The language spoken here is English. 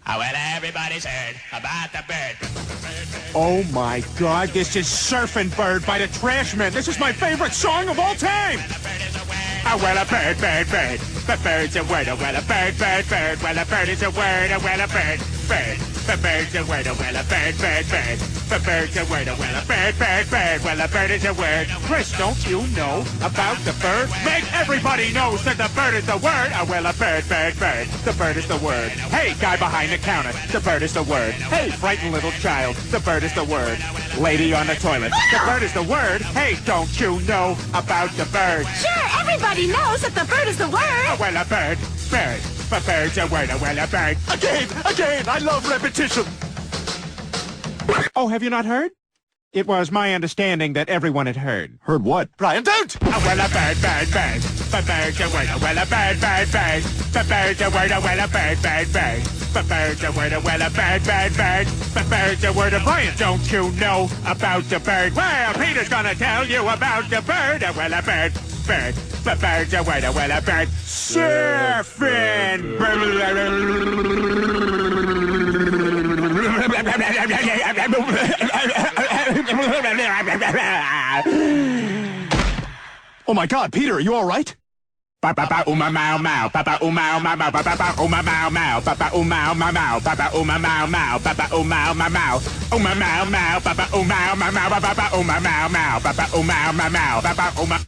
Oh, well, everybody's heard about the bird. Oh my God, this is Surfing Bird by the Trashmen. This is my favorite song of all time. Oh, well, a bird, bird, bird. The bird's a word. Oh, well, a bird, bird, bird. Well, a bird is a word. Oh, well, a bird, bird. The bird's a word. Oh, well, a bird, bird, bird. The bird's a word. Oh, well, a bird, bird, bird. Well, a bird is a word. Chris, don't you know about the bird? Make everybody knows that the bird is the word. Oh, well, a bird, bird, bird. The bird is the word. Hey, guy behind the counter, the bird is the word. Hey, frightened little child, the bird is the word. Lady on the toilet, the bird is the word. Hey, don't you know about the bird? Sure, everybody knows that the bird is the word. Oh, well, a bird, bird. The bird's a word. Oh, well, a bird. Again, I love repetition. Oh, have you not heard? It was my understanding that everyone had heard. Heard what? Brian, don't! Oh, well, a bird, bird, bird. The bird's a word. Oh, well, a bird, bird, bird. The bird's a word. Oh, well, a bird, bird, bird. The bird's a word. Oh, well, a bird, bird, bird. The bird's a word. Brian, don't you know about the bird? Well, Peter's gonna tell you about the bird. Oh, well, a bird, bird. The bird's a word. Oh, well, a bird. Surfing. Oh my God, Peter, are you all right? Papa uma mau mau, papa uma mau mau, papa uma mau mau, papa uma mau mau, papa uma mau mau, papa uma mau mau, uma mau mau, papa uma mau mau, papa uma mau mau, papa uma mau mau, papa uma